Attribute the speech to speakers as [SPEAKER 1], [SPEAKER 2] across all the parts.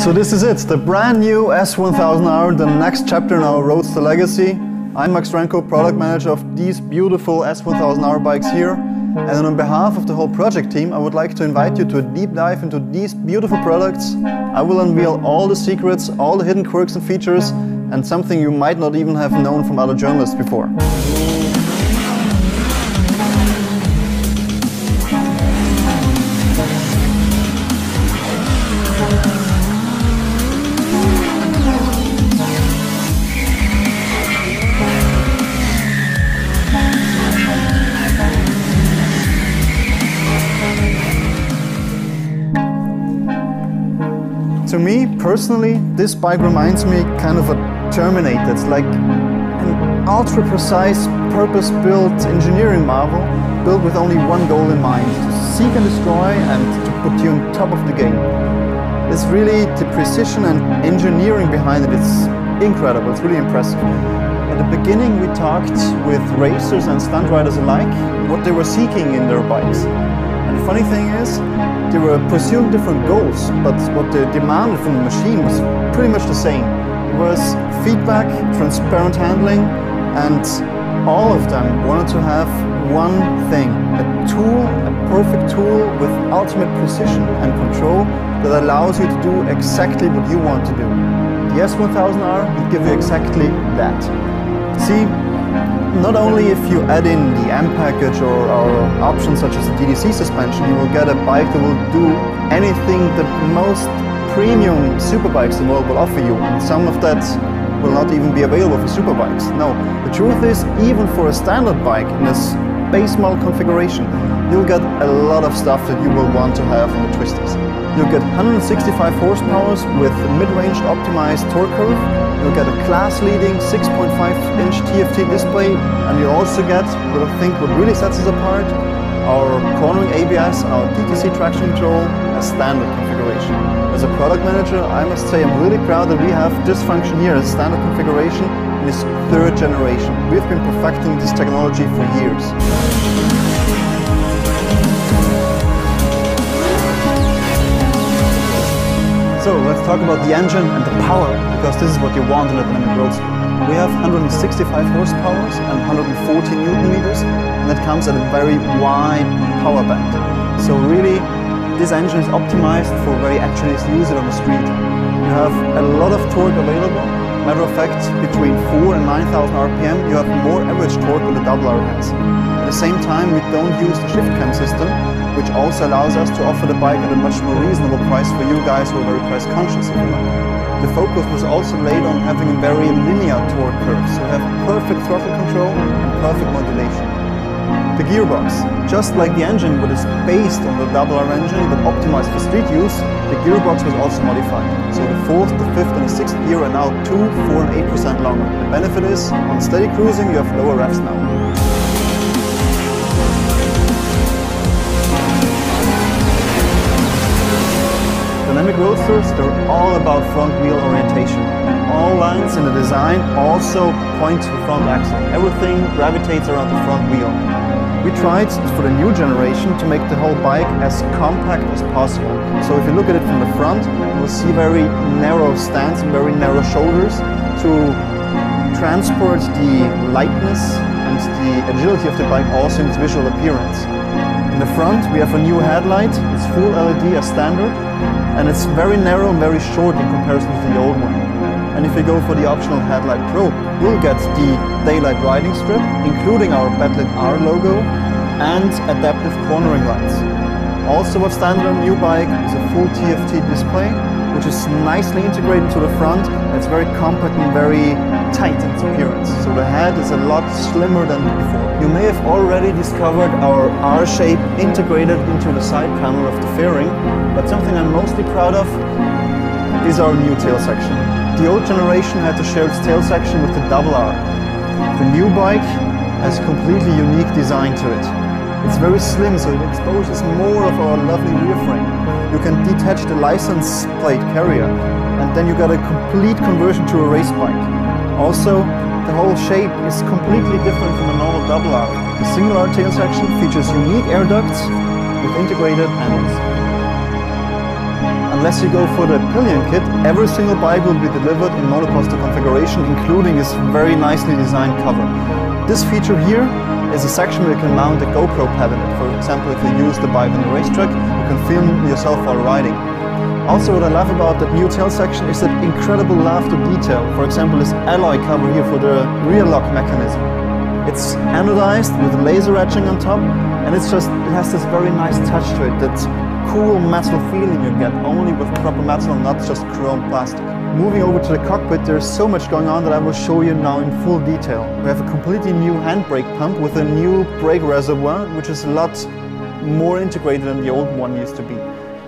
[SPEAKER 1] So this is it, the brand new S1000R, the next chapter in our Roadster legacy. I'm Max Renko, product manager of these beautiful S1000R bikes here. And on behalf of the whole project team, I would like to invite you to a deep dive into these beautiful products. I will unveil all the secrets, all the hidden quirks and features, and something you might not even have known from other journalists before. To me, personally, this bike reminds me kind of a Terminator. It's like an ultra-precise, purpose-built engineering marvel, built with only one goal in mind, to seek and destroy and to put you on top of the game. It's really the precision and engineering behind it. It's incredible, it's really impressive. At the beginning, we talked with racers and stunt riders alike what they were seeking in their bikes. And the funny thing is, they were pursuing different goals, but what they demanded from the machine was pretty much the same. It was feedback, transparent handling, and all of them wanted to have one thing, a tool, a perfect tool with ultimate precision and control that allows you to do exactly what you want to do. The S1000R will give you exactly that. See, not only if you add in the M package or options such as the DDC suspension, you will get a bike that will do anything that most premium superbikes in the world will offer you. And some of that will not even be available for superbikes. No, the truth is, even for a standard bike in this base model configuration, you'll get a lot of stuff that you will want to have on the twisters. You'll get 165 horsepower with a mid-range optimized torque curve. You'll get a class-leading 6.5-inch TFT display, and you'll also get, what I think what really sets us apart, our cornering ABS and our DTC traction control as standard configuration. As a product manager, I must say I'm really proud that we have this function here as standard configuration in its third generation. We've been perfecting this technology for years. So let's talk about the engine and the power, because this is what you want in a dynamic roadster. We have 165 horsepower and 140 Newton meters, and that comes at a very wide power band. So really, this engine is optimized for where you actually use it on the street. You have a lot of torque available. Matter of fact, between 4,000 and 9,000 RPM, you have more average torque than the double R has. At the same time, we don't use the shift cam system, which also allows us to offer the bike at a much more reasonable price for you guys who are very price conscious, if you like. The focus was also laid on having a very linear torque curve, so we have perfect throttle control and perfect modulation. The gearbox, just like the engine, but it's based on the double R engine but optimized for street use, the gearbox was also modified. So the 4th, the 5th and the 6th gear are now 2, 4 and 8% longer. The benefit is, on steady cruising you have lower revs now. Dynamic roadsters, they're all about front wheel orientation. All lines in the design also point to the front axle. Everything gravitates around the front wheel. We tried for the new generation to make the whole bike as compact as possible. So if you look at it from the front, you will see very narrow stance and very narrow shoulders to transport the lightness and the agility of the bike also in its visual appearance. In the front we have a new headlight, it's full LED as standard, and it's very narrow and very short in comparison to the old one. And if you go for the optional Headlight Pro, you'll get the daylight riding strip, including our backlit R logo and adaptive cornering lights. Also what's standard on a new bike is a full TFT display, which is nicely integrated into the front, and it's very compact and very tight in its appearance. So the head is a lot slimmer than before. You may have already discovered our R shape integrated into the side panel of the fairing, but something I'm mostly proud of is our new tail section. The old generation had to share its tail section with the double R. The new bike has a completely unique design to it. It's very slim, so it exposes more of our lovely rear frame. You can detach the license plate carrier, and then you got a complete conversion to a race bike. Also, the whole shape is completely different from a normal double R. The single R tail section features unique air ducts with integrated handles. unless you go for the pillion kit, every single bike will be delivered in monoposter configuration, including its very nicely designed cover. This feature here is a section where you can mount a GoPro pad in it. For example, if you use the bike on the racetrack, you can film yourself while riding. Also, what I love about that new tail section is that incredible love to detail. For example, this alloy cover here for the rear lock mechanism. It's anodized with laser etching on top, and it has this very nice touch to it, that cool metal feeling you get only with proper metal, not just chrome plastic. Moving over to the cockpit, there's so much going on that I will show you now in full detail. We have a completely new handbrake pump with a new brake reservoir, which is a lot more integrated than the old one used to be.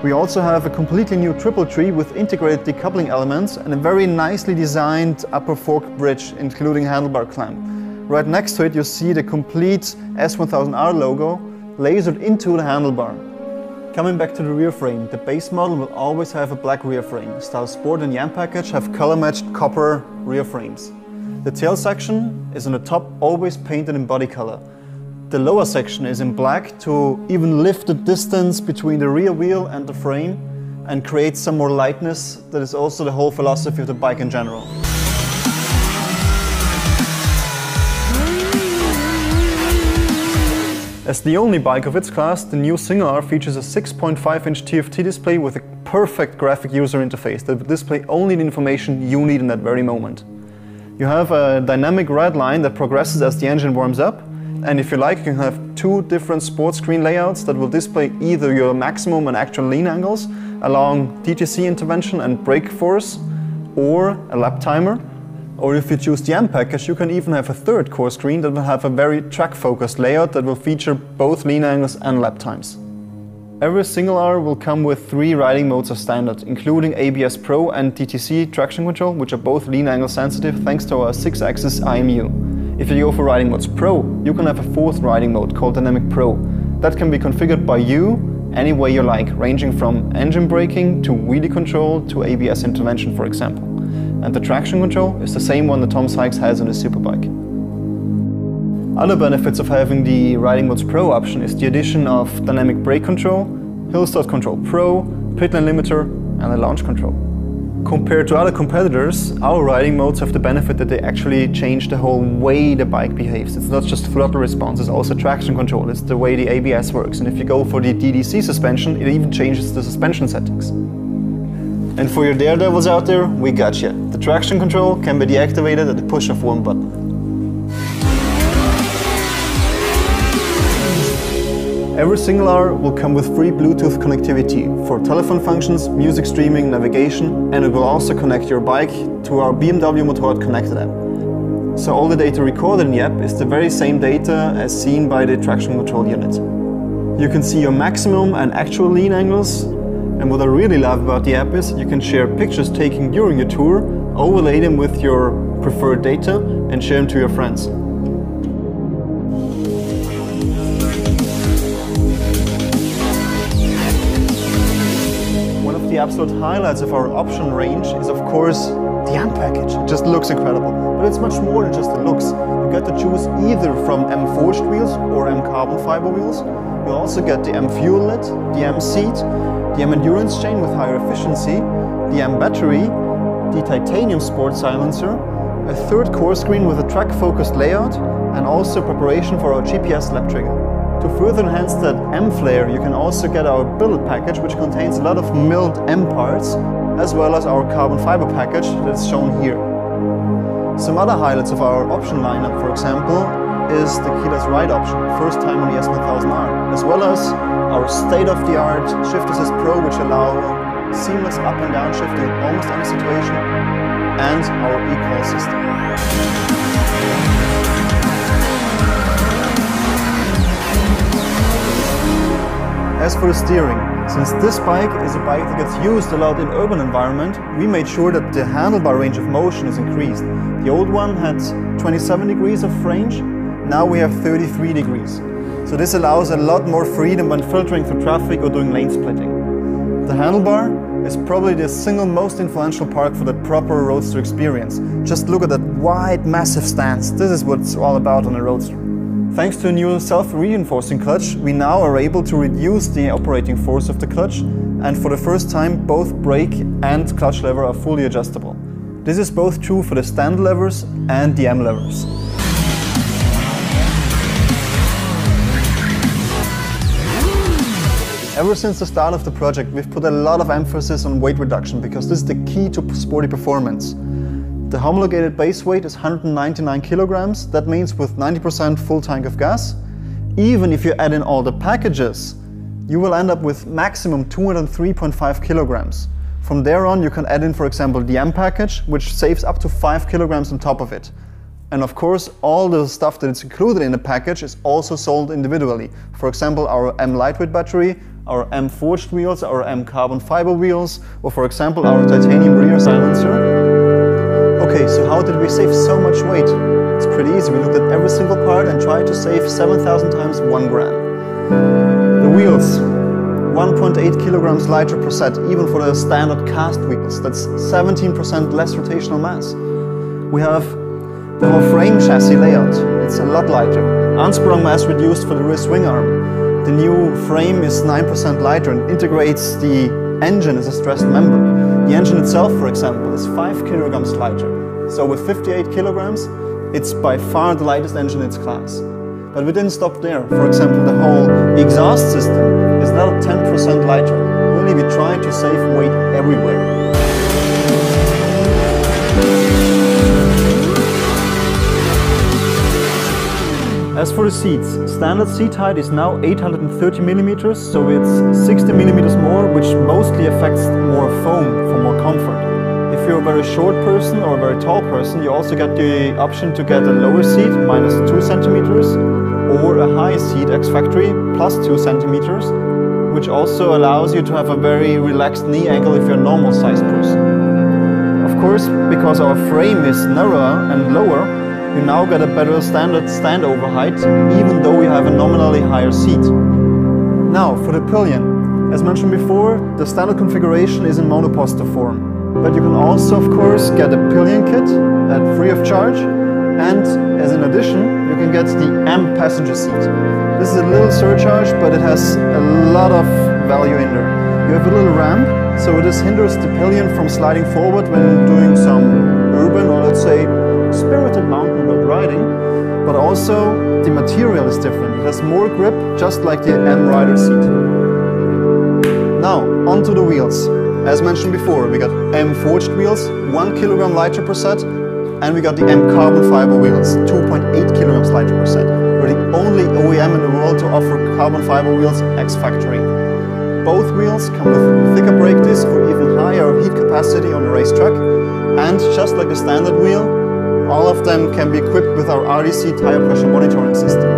[SPEAKER 1] We also have a completely new triple tree with integrated decoupling elements and a very nicely designed upper fork bridge, including handlebar clamp. Right next to it you see the complete S1000R logo lasered into the handlebar. Coming back to the rear frame, the base model will always have a black rear frame. Style Sport and Yam package have color-matched copper rear frames. The tail section is on the top always painted in body color. The lower section is in black to even lift the distance between the rear wheel and the frame and create some more lightness. That is also the whole philosophy of the bike in general. As the only bike of its class, the new Single R features a 6.5-inch TFT display with a perfect graphic user interface that will display only the information you need in that very moment. You have a dynamic red line that progresses as the engine warms up, and if you like, you can have two different sports screen layouts that will display either your maximum and actual lean angles along DTC intervention and brake force, or a lap timer. Or if you choose the M package, you can even have a third core screen that will have a very track-focused layout that will feature both lean angles and lap times. Every Single R will come with 3 riding modes as standard, including ABS Pro and DTC traction control, which are both lean angle sensitive thanks to our 6-axis IMU. If you go for riding modes Pro, you can have a 4th riding mode called Dynamic Pro. That can be configured by you any way you like, ranging from engine braking to wheelie control to ABS intervention, for example. And the traction control is the same one that Tom Sykes has on his Superbike. Other benefits of having the Riding Modes Pro option is the addition of dynamic brake control, hill start control Pro, pit lane limiter and a launch control. Compared to other competitors, our riding modes have the benefit that they actually change the whole way the bike behaves. It's not just throttle response, it's also traction control, it's the way the ABS works. And if you go for the DDC suspension, it even changes the suspension settings. And for your daredevils out there, we got you. The traction control can be deactivated at the push of one button. Every Single R will come with free Bluetooth connectivity for telephone functions, music streaming, navigation, and it will also connect your bike to our BMW Motorrad Connected app. So all the data recorded in the app is the very same data as seen by the traction control unit. You can see your maximum and actual lean angles. And what I really love about the app is you can share pictures taken during your tour, overlay them with your preferred data and share them to your friends. One of the absolute highlights of our option range is of course the M package. It just looks incredible, but it's much more than just the looks. You get to choose either from M forged wheels or M carbon fiber wheels. You also get the M fuel lid, the M seat, the M endurance chain with higher efficiency, the M battery, the titanium sport silencer, a 3rd core screen with a track-focused layout, and also preparation for our GPS lap trigger. To further enhance that M flair, you can also get our billet package, which contains a lot of milled M parts, as well as our carbon fiber package that's shown here. Some other highlights of our option lineup, for example, is the keyless ride option, first time on the S1000R, as well as our state-of-the-art Shift Assist Pro, which allow seamless up and down shifting in almost any situation, and our e-call system. As for the steering, since this bike is a bike that gets used a lot in urban environment, we made sure that the handlebar range of motion is increased. The old one had 27 degrees of range, now we have 33 degrees. So this allows a lot more freedom when filtering through traffic or doing lane splitting. The handlebar is probably the single most influential part for the proper Roadster experience. Just look at that wide, massive stance. This is what it's all about on a Roadster. Thanks to a new self-reinforcing clutch, we now are able to reduce the operating force of the clutch and for the first time both brake and clutch lever are fully adjustable. This is both true for the stand levers and the M levers. Ever since the start of the project, we've put a lot of emphasis on weight reduction because this is the key to sporty performance. The homologated base weight is 199 kilograms. That means with 90% full tank of gas, even if you add in all the packages, you will end up with maximum 203.5 kilograms. From there on, you can add in, for example, the M package, which saves up to 5 kilograms on top of it. And of course, all the stuff that is included in the package is also sold individually. For example, our M lightweight battery, our M forged wheels, our M carbon fiber wheels, or for example, our titanium rear silencer. Okay, so how did we save so much weight? It's pretty easy. We looked at every single part and tried to save 7,000 times 1 gram. The wheels, 1.8 kilograms lighter per set, even for the standard cast wheels. That's 17% less rotational mass. We have the whole frame chassis layout. It's a lot lighter. Unsprung mass reduced for the rear swing arm. The new frame is 9% lighter and integrates the engine as a stressed member. The engine itself, for example, is 5 kilograms lighter. So with 58 kilograms, it's by far the lightest engine in its class. But we didn't stop there. For example, the whole exhaust system is now 10% lighter. Really, we try to save weight everywhere. As for the seats, standard seat height is now 830 millimeters, so it's 60 millimeters more, which mostly affects more foam for more comfort. If you're a very short person or a very tall person, you also get the option to get a lower seat, minus 2 centimeters, or a high seat ex-factory, plus 2 centimeters, which also allows you to have a very relaxed knee angle if you're a normal sized person. Of course, because our frame is narrower and lower, we now get a better standard standover height, even though we have a nominally higher seat. Now, for the pillion. As mentioned before, the standard configuration is in monoposter form. But you can also, of course, get a pillion kit at free of charge. And as an addition, you can get the M passenger seat. This is a little surcharge, but it has a lot of value in there. You have a little ramp, so this hinders the pillion from sliding forward when doing some urban, or let's say spirited mountain road riding, but also the material is different. It has more grip, just like the M rider seat. Now, onto the wheels. As mentioned before, we got M forged wheels, 1 kilogram lighter per set, and we got the M carbon fiber wheels, 2.8 kilograms lighter per set. We're the only OEM in the world to offer carbon fiber wheels ex-factory. Both wheels come with thicker brake discs for even higher heat capacity on the racetrack, and just like a standard wheel, all of them can be equipped with our RDC tire pressure monitoring system.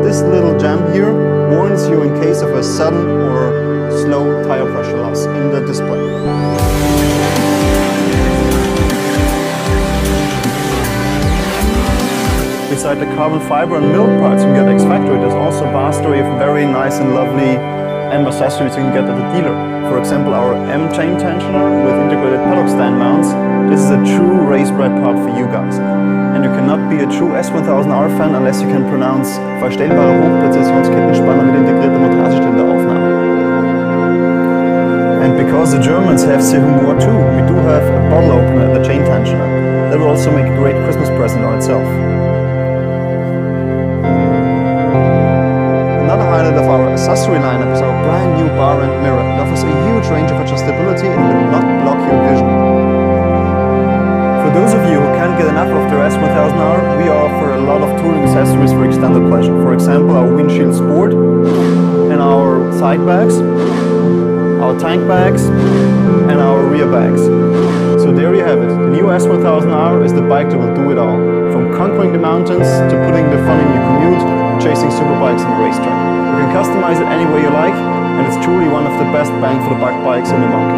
[SPEAKER 1] This little gem here warns you in case of a sudden or slow tire pressure loss in the display. Beside the carbon fiber and mill parts you get ex-factory, there's also a vast array of very nice and lovely M accessories you can get at the dealer. For example, our M chain tensioner with integrated paddock stand mounts. This is a true race-bred part for you guys. And you cannot be a true S1000R fan unless you can pronounce verstellbare Hochpräzisionskettenspannung mit integrierter Montagestelleraufnahme. And because the Germans have the humor too, we do have a bottle opener at the chain tensioner. That will also make a great Christmas present on itself. Another highlight of our accessory lineup is our brand new bar and mirror. It offers a huge range of adjustability and will not block your vision. For those of you who can't get enough of the S1000R, we offer a lot of touring accessories for extended pleasure. For example, our windshield sport and our side bags, our tank bags and our rear bags. So there you have it. The new S1000R is the bike that will do it all. From conquering the mountains to putting the fun in your commute, chasing superbikes on the racetrack. You can customize it any way you like, and it's truly one of the best bang for the buck bikes in the market.